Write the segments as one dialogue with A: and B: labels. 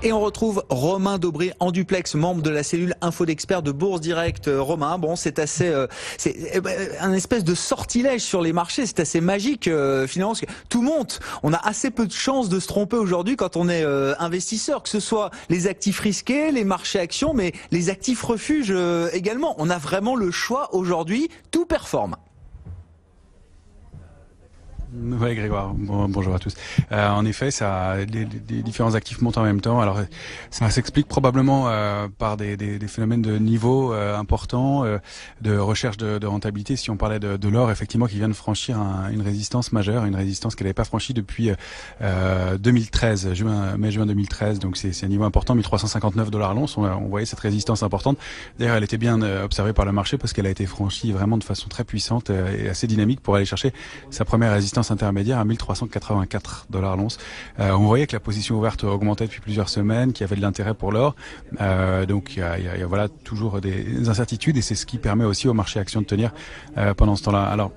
A: Et on retrouve Romain Dobré en duplex, membre de la cellule Info d'Experts de Bourse Direct. Romain, bon, c'est assez, c'est un espèce de sortilège sur les marchés, c'est assez magique finalement, parce que tout monte. On a assez peu de chances de se tromper aujourd'hui quand on est investisseur, que ce soit les actifs risqués, les marchés actions, mais les actifs refuges également. On a vraiment le choix aujourd'hui, tout performe.
B: Oui, Grégoire, bonjour à tous. En effet, les différents actifs montent en même temps. Alors, ça s'explique probablement par des phénomènes de niveau importants, de recherche de rentabilité. Si on parlait de l'or, effectivement, qui vient de franchir une résistance majeure, une résistance qu'elle n'avait pas franchie depuis 2013, mai-juin 2013. Donc, c'est un niveau important, 1359 $ l'once. On voyait cette résistance importante. D'ailleurs, elle était bien observée par le marché parce qu'elle a été franchie vraiment de façon très puissante et assez dynamique pour aller chercher sa première résistance intermédiaire à 1384 $ l'once. On voyait que la position ouverte augmentait depuis plusieurs semaines, qu'il y avait de l'intérêt pour l'or. Donc il y a voilà toujours des incertitudes et c'est ce qui permet aussi au marché actions de tenir pendant ce temps-là. Alors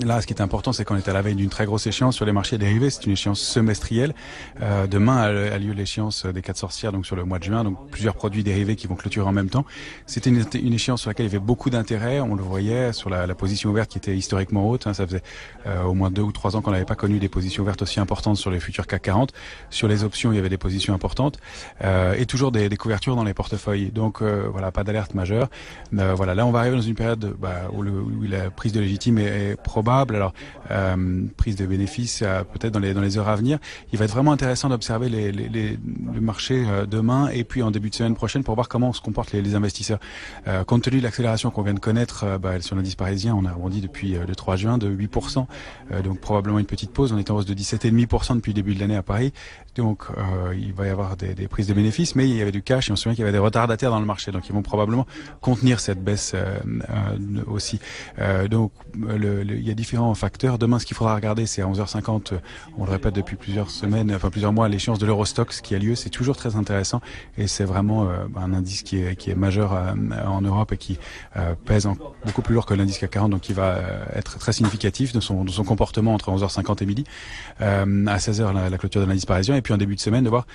B: là, ce qui est important, c'est qu'on est à la veille d'une très grosse échéance sur les marchés dérivés. C'est une échéance semestrielle. Demain a lieu l'échéance des 4 sorcières, donc sur le mois de juin. Donc plusieurs produits dérivés qui vont clôturer en même temps. C'était une échéance sur laquelle il y avait beaucoup d'intérêt. On le voyait sur la position ouverte qui était historiquement haute. Ça faisait au moins 2 ou 3 ans qu'on n'avait pas connu des positions ouvertes aussi importantes sur les futurs CAC 40. Sur les options, il y avait des positions importantes et toujours des couvertures dans les portefeuilles. Donc voilà, pas d'alerte majeure. Voilà, là on va arriver dans une période où la prise de légitime est probable. Alors, prise de bénéfices peut-être dans les heures à venir. Il va être vraiment intéressant d'observer le marché demain et puis en début de semaine prochaine pour voir comment se comportent les investisseurs. Compte tenu de l'accélération qu'on vient de connaître sur l'indice parisien, on a rebondi depuis le 3 juin de 8%, donc probablement une petite pause. On est en hausse de 17,5% depuis le début de l'année à Paris. Donc il va y avoir des prises de bénéfices, mais il y avait du cash et on se souvient qu'il y avait des retardataires dans le marché. Donc ils vont probablement contenir cette baisse aussi. Donc il y a différents facteurs. Demain, ce qu'il faudra regarder, c'est à 11h50, on le répète depuis plusieurs semaines, enfin plusieurs mois, l'échéance de l'Eurostoxx qui a lieu. C'est toujours très intéressant et c'est vraiment un indice qui est majeur en Europe et qui pèse beaucoup plus lourd que l'indice CAC 40, donc qui va être très significatif de son comportement entre 11h50 et midi. À 16h, la clôture de l'indice parisien et puis en début de semaine, de voir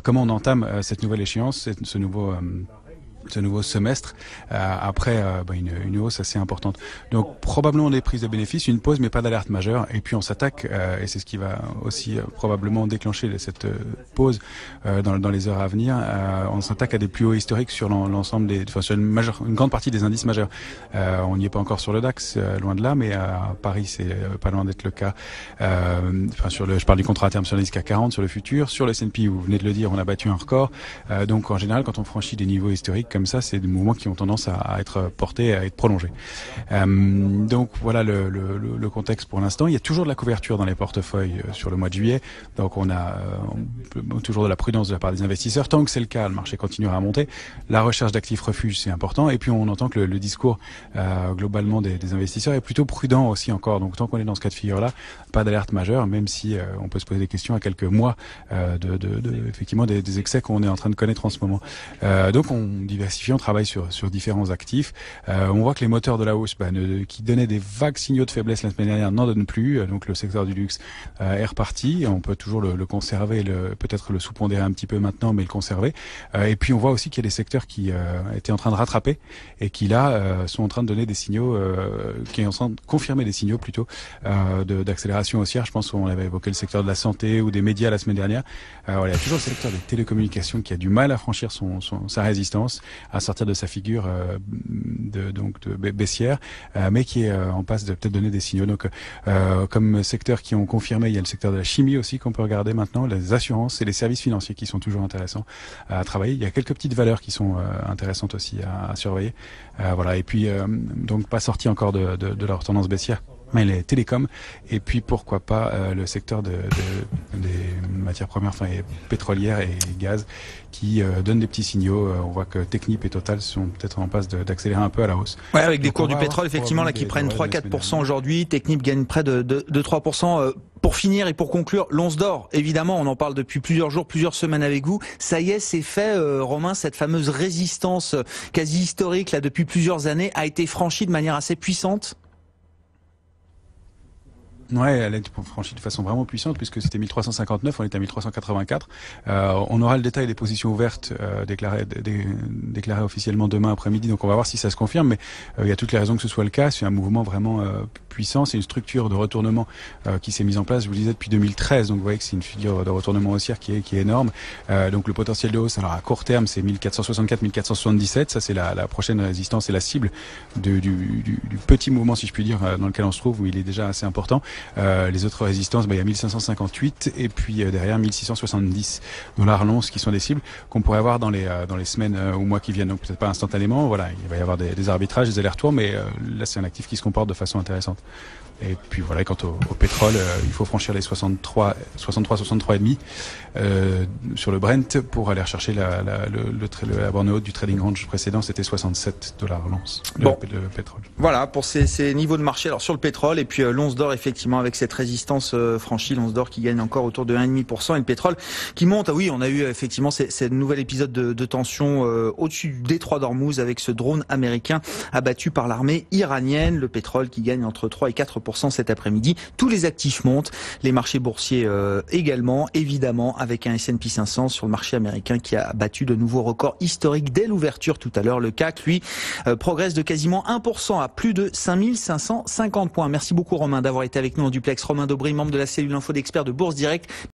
B: comment on entame cette nouvelle échéance, ce nouveau semestre après une hausse assez importante. Donc probablement des prises de bénéfices, une pause mais pas d'alerte majeure et puis on s'attaque et c'est ce qui va aussi probablement déclencher cette pause dans les heures à venir. On s'attaque à des plus hauts historiques sur l'ensemble sur une grande partie des indices majeurs. On n'y est pas encore sur le DAX, loin de là, mais à Paris c'est pas loin d'être le cas. Je parle du contrat à terme sur l'indice CAC 40, sur le futur, sur le S&P, vous venez de le dire, on a battu un record. Donc en général, quand on franchit des niveaux historiques comme ça, c'est des mouvements qui ont tendance à être portés, à être prolongés. Donc voilà le contexte pour l'instant. Il y a toujours de la couverture dans les portefeuilles sur le mois de juillet. Donc on a toujours de la prudence de la part des investisseurs. Tant que c'est le cas, le marché continuera à monter. La recherche d'actifs refuges, c'est important. Et puis on entend que le discours globalement des investisseurs est plutôt prudent aussi encore. Donc tant qu'on est dans ce cas de figure-là, pas d'alerte majeure, même si on peut se poser des questions à quelques mois effectivement des excès qu'on est en train de connaître en ce moment. Donc on diversifie, on travaille sur différents actifs. On voit que les moteurs de la hausse qui donnaient des vagues signaux de faiblesse la semaine dernière n'en donnent plus. Donc le secteur du luxe est reparti. On peut toujours le conserver, peut-être le sous-pondérer un petit peu maintenant, mais le conserver. Et puis on voit aussi qu'il y a des secteurs qui étaient en train de rattraper et qui là sont en train de donner des signaux, qui sont en train de confirmer des signaux plutôt d'accélération haussière. Je pense qu'on avait évoqué le secteur de la santé ou des médias la semaine dernière. Voilà, il y a toujours le secteur des télécommunications qui a du mal à franchir sa résistance, à sortir de sa figure de baissière, mais qui est en passe de peut-être donner des signaux. Donc, comme secteurs qui ont confirmé, il y a le secteur de la chimie aussi qu'on peut regarder maintenant, les assurances et les services financiers qui sont toujours intéressants à travailler. Il y a quelques petites valeurs qui sont intéressantes aussi à surveiller. Voilà. Et puis, donc pas sorti encore de leur tendance baissière, mais les télécoms et puis pourquoi pas le secteur des matières premières, et pétrolières et gaz qui donnent des petits signaux. On voit que Technip et Total sont peut-être en passe d'accélérer un peu à la hausse.
A: Ouais, avec des cours du pétrole effectivement là qui prennent 3-4% aujourd'hui. Technip gagne près de 3%. Pour finir et pour conclure, l'once d'or, évidemment, on en parle depuis plusieurs jours, plusieurs semaines avec vous. Ça y est, c'est fait, Romain, cette fameuse résistance quasi historique là depuis plusieurs années a été franchie de manière assez puissante.
B: Ouais, elle a été franchie de façon vraiment puissante puisque c'était 1359, on est à 1384. On aura le détail des positions ouvertes déclarées officiellement demain après-midi, donc on va voir si ça se confirme. Mais il y a toutes les raisons que ce soit le cas. C'est un mouvement vraiment puissant, c'est une structure de retournement qui s'est mise en place, je vous le disais, depuis 2013. Donc vous voyez que c'est une figure de retournement haussière qui est énorme. Donc le potentiel de hausse, alors à court terme, c'est 1464, 1477. Ça c'est la prochaine résistance et la cible du petit mouvement, si je puis dire, dans lequel on se trouve, où il est déjà assez important. Les autres résistances, il y a 1558 et puis derrière 1670 $ l'once qui sont des cibles qu'on pourrait avoir dans les semaines ou mois qui viennent. Donc peut-être pas instantanément, voilà, il va y avoir des arbitrages, des allers-retours, mais là c'est un actif qui se comporte de façon intéressante. Et puis voilà, quant au pétrole, il faut franchir les 63,5 sur le Brent pour aller rechercher la borne haute du trading range précédent, c'était 67 $ l'once, le pétrole.
A: Voilà pour ces niveaux de marché. Alors sur le pétrole et puis l'once d'or, effectivement, avec cette résistance franchie, l'once d'or qui gagne encore autour de 1,5% et le pétrole qui monte. Ah oui, on a eu effectivement ce nouvel épisode de tension au-dessus du détroit d'Ormuz avec ce drone américain abattu par l'armée iranienne. Le pétrole qui gagne entre 3 et 4% cet après-midi. Tous les actifs montent, les marchés boursiers également, évidemment, avec un S&P 500 sur le marché américain qui a battu de nouveaux records historiques dès l'ouverture tout à l'heure. Le CAC, lui, progresse de quasiment 1% à plus de 5550 points. Merci beaucoup Romain d'avoir été avec nous en duplex. Romain Dobré, membre de la cellule info d'experts de Bourse Direct.